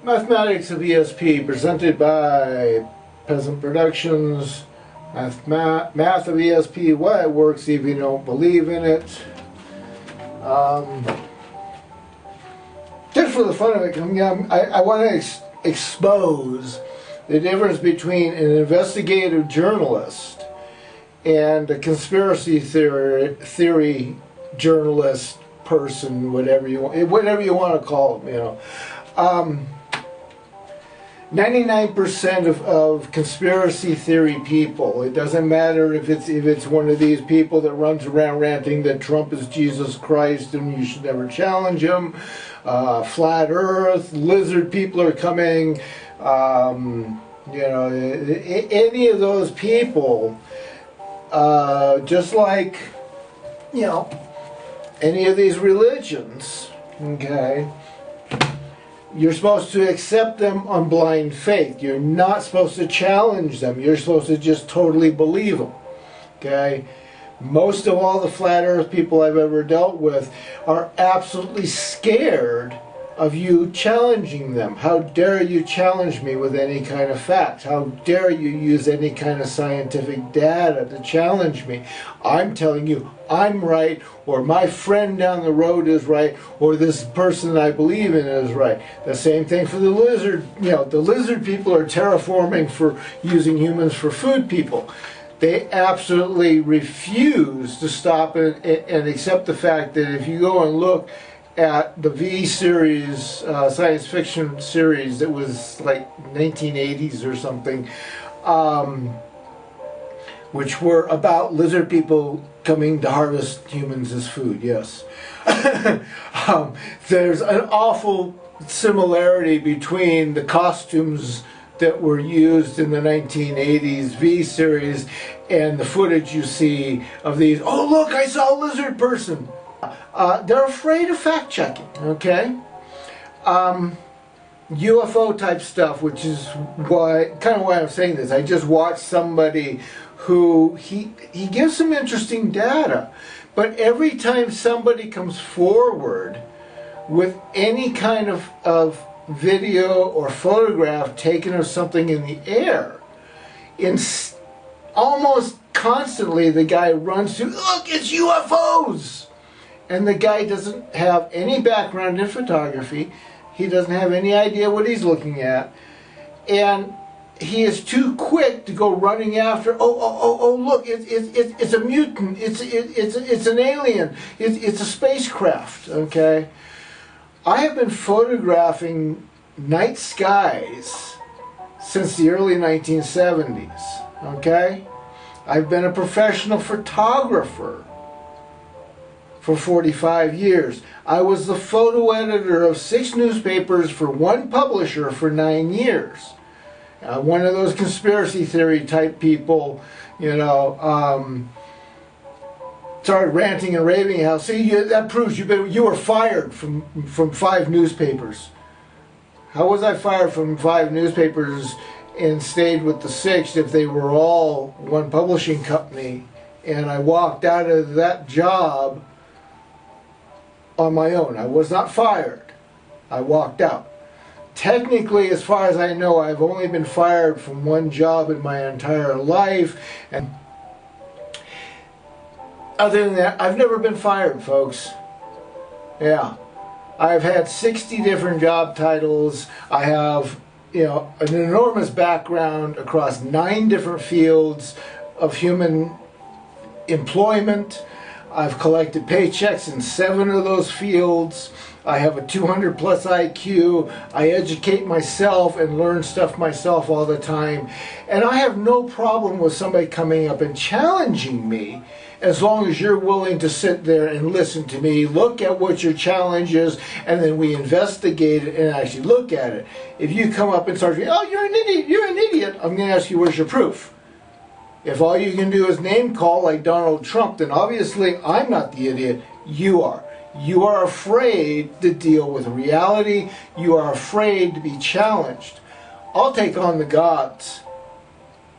Mathematics of ESP, presented by Peasant Productions. Math of ESP, why it works even if you don't believe in it. Just for the fun of it, I want to expose the difference between an investigative journalist and a conspiracy theory journalist person, whatever you want to call them, you know. 99% of conspiracy theory people, it doesn't matter if it's one of these people that runs around ranting that Trump is Jesus Christ and you should never challenge him, flat earth, lizard people are coming, you know, any of those people, just like, you know, any of these religions, okay, you're supposed to accept them on blind faith. You're not supposed to challenge them. You're supposed to just totally believe them. Okay? Most of all the flat earth people I've ever dealt with are absolutely scared of you challenging them. How dare you challenge me with any kind of fact? How dare you use any kind of scientific data to challenge me? I'm telling you I'm right, or my friend down the road is right, or this person I believe in is right. The same thing for the lizard. You know, the lizard people are terraforming for using humans for food people. They absolutely refuse to stop and accept the fact that if you go and look at the V series, science fiction series that was like 1980s or something, which were about lizard people coming to harvest humans as food, yes. There's an awful similarity between the costumes that were used in the 1980s V series and the footage you see of these, oh look, I saw a lizard person. They're afraid of fact-checking, okay? UFO type stuff, which is kind of why I'm saying this. I just watched somebody who, he gives some interesting data, but every time somebody comes forward with any kind of video or photograph taken of something in the air, almost constantly the guy runs to, look, it's UFOs! And the guy doesn't have any background in photography. He doesn't have any idea what he's looking at. And he is too quick to go running after, oh, look, it's a mutant, it's an alien, it's a spacecraft, okay? I have been photographing night skies since the early 1970s, okay? I've been a professional photographer for 45 years. I was the photo editor of 6 newspapers for one publisher for 9 years. One of those conspiracy theory type people, you know, started ranting and raving. How, see, that proves you were fired from 5 newspapers. How was I fired from 5 newspapers and stayed with the 6 if they were all one publishing company? And I walked out of that job on my own. I was not fired. I walked out. Technically, as far as I know, I've only been fired from one job in my entire life. And other than that, I've never been fired, folks. Yeah. I've had 60 different job titles. I have, you know, an enormous background across 9 different fields of human employment. I've collected paychecks in 7 of those fields. I have a 200 plus IQ. I educate myself and learn stuff myself all the time. And I have no problem with somebody coming up and challenging me, as long as you're willing to sit there and listen to me, look at what your challenge is, and then we investigate it and actually look at it. If you come up and start saying, oh, you're an idiot, I'm going to ask you, where's your proof? If all you can do is name call like Donald Trump, then obviously I'm not the idiot, you are. You are afraid to deal with reality. You are afraid to be challenged. I'll take on the gods.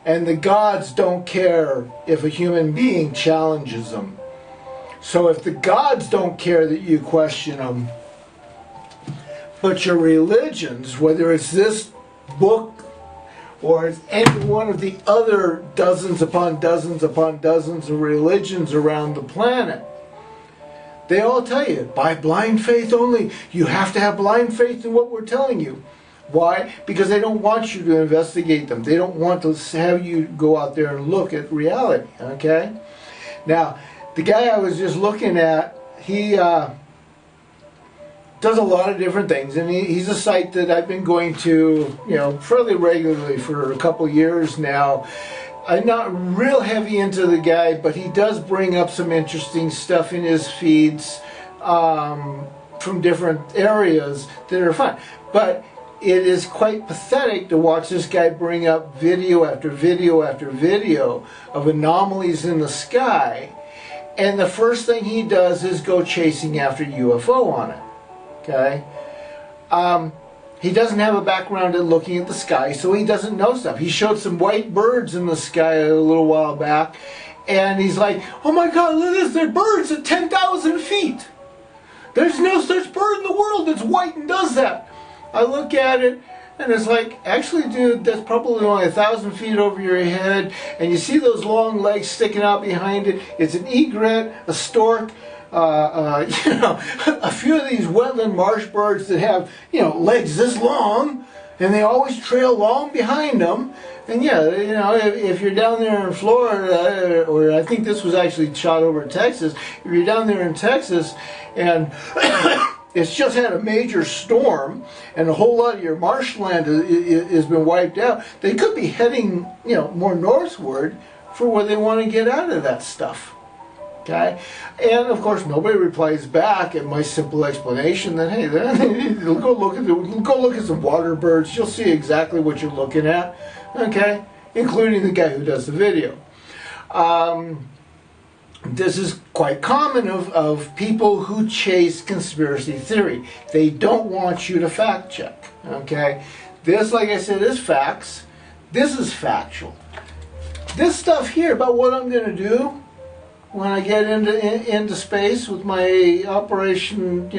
And the gods don't care if a human being challenges them. So if the gods don't care that you question them, But your religions, whether it's this book or it's any one of the other dozens upon dozens upon dozens of religions around the planet, they all tell you, by blind faith only. You have to have blind faith in what we're telling you. Why? Because they don't want you to investigate them. They don't want to have you go out there and look at reality. Okay? Now, the guy I was just looking at, he does a lot of different things, and he's a site that I've been going to, fairly regularly for a couple years now. I'm not real heavy into the guy, but he does bring up some interesting stuff in his feeds from different areas that are fun. But it is quite pathetic to watch this guy bring up video after video after video of anomalies in the sky, and the first thing he does is go chasing after UFO on it. Okay? He doesn't have a background in looking at the sky, so he doesn't know stuff. He showed some white birds in the sky a little while back, and he's like, oh my God, look at this, they're birds at 10,000 feet. There's no such bird in the world that's white and does that. I look at it, and it's like, actually, dude, that's probably only 1,000 feet over your head, and you see those long legs sticking out behind it. It's an egret, a stork, a few of these wetland marsh birds that have, legs this long, and they always trail long behind them. And yeah, if you're down there in Florida, or I think this was actually shot over in Texas, if you're down there in Texas and it's just had a major storm and a whole lot of your marshland has been wiped out, they could be heading, more northward for where they want to get out of that stuff. Okay? And of course nobody replies back at my simple explanation that, hey, go look at some water birds, you'll see exactly what you're looking at. Okay? Including the guy who does the video. This is quite common of people who chase conspiracy theory. They don't want you to fact check. Okay? This, like I said, is facts. This is factual. This stuff here about what I'm going to do when I get into space with my Operation,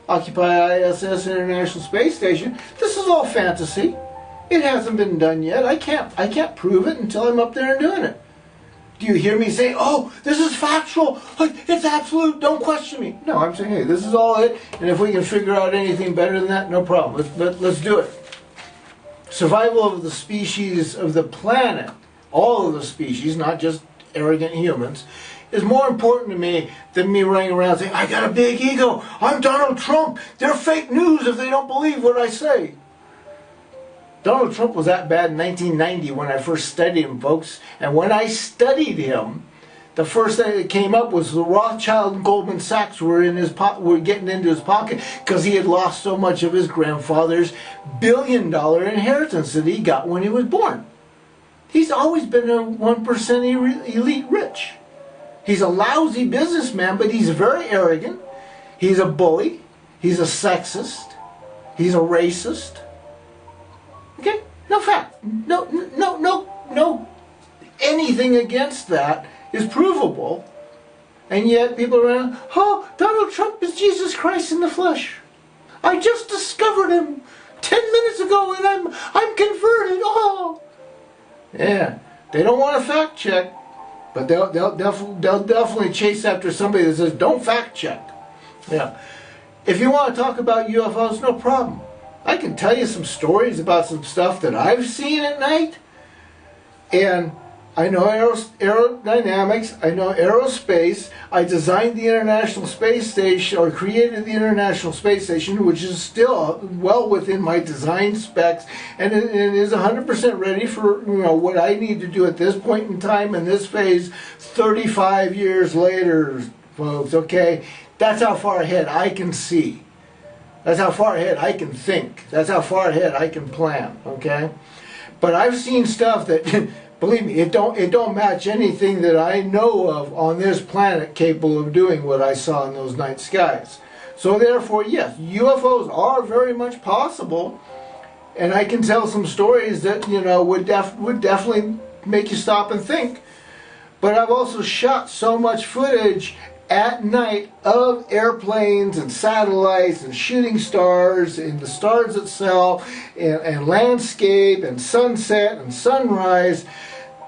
Occupy ISS International Space Station, this is all fantasy. It hasn't been done yet. I can't prove it until I'm up there and doing it. Do you hear me say, oh, this is factual, it's absolute, don't question me? No, I'm saying, hey, this is all it, and if we can figure out anything better than that, no problem. Let's do it. Survival of the species of the planet, all of the species, not just arrogant humans, is more important to me than me running around saying, I got a big ego, I'm Donald Trump, they're fake news if they don't believe what I say. Donald Trump was that bad in 1990 when I first studied him, folks. And when I studied him, the first thing that came up was the Rothschild and Goldman Sachs were getting into his pocket because he had lost so much of his grandfather's billion-dollar inheritance that he got when he was born. He's always been a 1% elite rich. He's a lousy businessman, but he's very arrogant. He's a bully. He's a sexist. He's a racist. Okay? No fact. No. Anything against that is provable. And yet people are around, oh, Donald Trump is Jesus Christ in the flesh. I just discovered him 10 minutes ago and I'm converted. Oh. Yeah. They don't want to fact check. But they'll definitely chase after somebody that says, don't fact check. Yeah. If you want to talk about UFOs, no problem. I can tell you some stories about some stuff that I've seen at night. And I know aerodynamics, I know aerospace. I designed the International Space Station, or created the International Space Station, which is still well within my design specs, and it is 100% ready for what I need to do at this point in time in this phase 35 years later, folks, okay? That's how far ahead I can see. That's how far ahead I can think. That's how far ahead I can plan, okay? But I've seen stuff that believe me, it don't match anything that I know of on this planet capable of doing what I saw in those night skies. So therefore, yes, UFOs are very much possible, and I can tell some stories that would definitely make you stop and think. But I've also shot so much footage at night of airplanes and satellites and shooting stars and the stars itself and landscape and sunset and sunrise,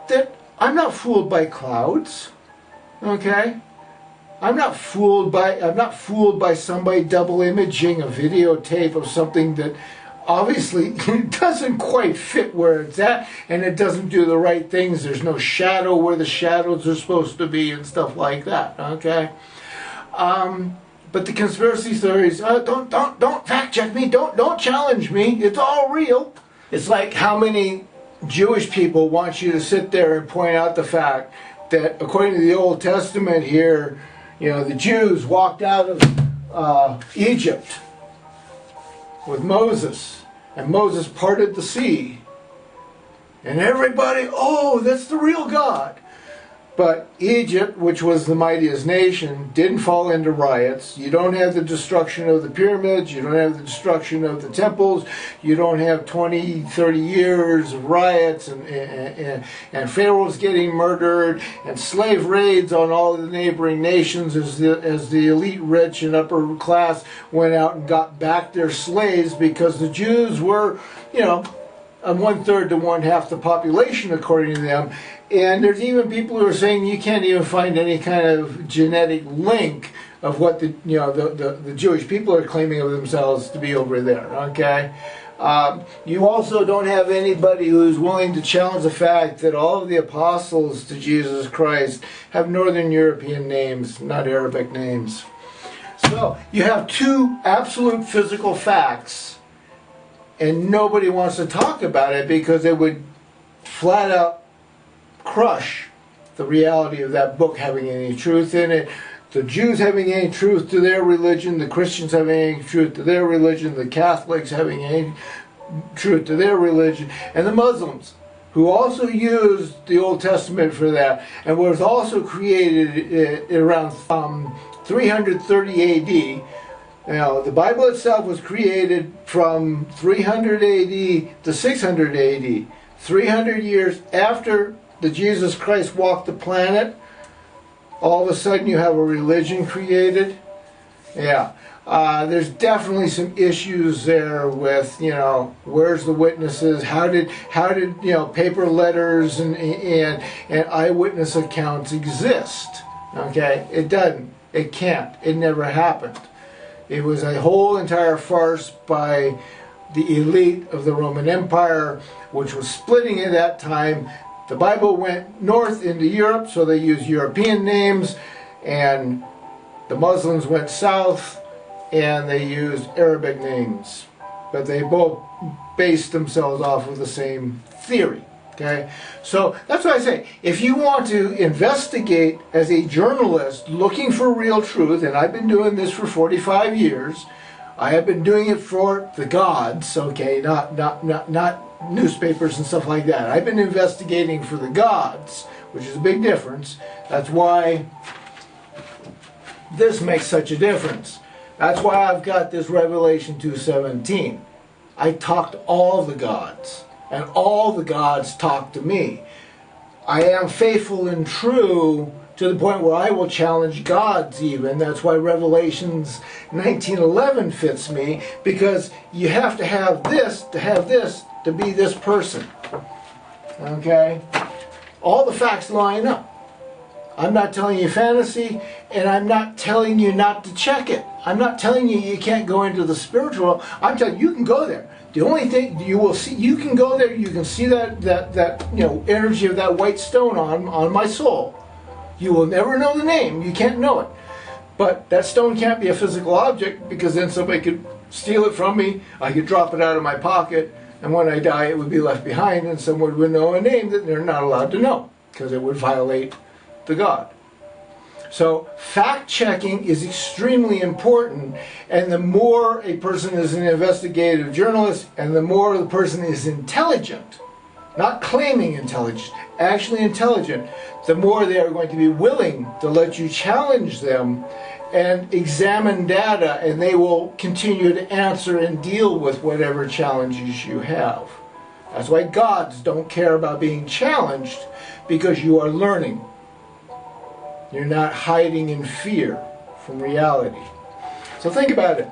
that I'm not fooled by clouds. Okay? I'm not fooled by somebody double imaging a videotape of something that obviously doesn't quite fit where it's at, and it doesn't do the right things. There's no shadow where the shadows are supposed to be and stuff like that. Okay? But the conspiracy theories, don't fact check me, don't challenge me. It's all real. It's like how many Jewish people want you to sit there and point out the fact that according to the Old Testament here, you know, the Jews walked out of Egypt with Moses, and Moses parted the sea. And everybody, oh, that's the real God. But Egypt, which was the mightiest nation, didn't fall into riots. You don't have the destruction of the pyramids. You don't have the destruction of the temples. You don't have 20, 30 years of riots and pharaohs getting murdered and slave raids on all of the neighboring nations as the elite rich and upper class went out and got back their slaves, because the Jews were, you know, 1/3 to 1/2 the population according to them. And there's even people who are saying you can't even find any kind of genetic link of what the Jewish people are claiming of themselves to be over there. Okay, you also don't have anybody who's willing to challenge the fact that all of the apostles to Jesus Christ have Northern European names, not Arabic names. So you have two absolute physical facts, and nobody wants to talk about it because it would flat out crush the reality of that book having any truth in it, the Jews having any truth to their religion, the Christians having any truth to their religion, the Catholics having any truth to their religion, and the Muslims, who also used the Old Testament for that, and was also created around 330 AD. Now, the Bible itself was created from 300 AD to 600 AD, 300 years after the Jesus Christ walked the planet. All of a sudden you have a religion created. Yeah, there's definitely some issues there with, you know, where's the witnesses? How did you know, paper letters and eyewitness accounts exist? Okay, it doesn't. It can't. It never happened. It was a whole entire farce by the elite of the Roman Empire, which was splitting at that time. The Bible went north into Europe, so they used European names, and the Muslims went south, and they used Arabic names. But they both based themselves off of the same theory. Okay? So that's why I say, if you want to investigate as a journalist looking for real truth, and I've been doing this for 45 years, I have been doing it for the gods, okay, not newspapers and stuff like that. I've been investigating for the gods, which is a big difference. That's why this makes such a difference. That's why I've got this Revelation 2:17. I talk to all the gods, and all the gods talk to me. I am faithful and true to the point where I will challenge gods even. That's why Revelations 19:11 fits me, because you have to have this to be this person. Okay? All the facts line up. I'm not telling you fantasy, and I'm not telling you not to check it. I'm not telling you you can't go into the spiritual. I'm telling you, you can go there. The only thing you will see, you can go there, you can see that you know, energy of that white stone on my soul. You will never know the name. You can't know it. But that stone can't be a physical object, because then somebody could steal it from me. I could drop it out of my pocket, and when I die it would be left behind, and someone would know a name that they're not allowed to know, because it would violate the God. So fact-checking is extremely important, and the more a person is an investigative journalist, and the more the person is intelligent, not claiming intelligence, actually intelligent, the more they are going to be willing to let you challenge them and examine data, and they will continue to answer and deal with whatever challenges you have. That's why gods don't care about being challenged, because you are learning. You're not hiding in fear from reality. So think about it.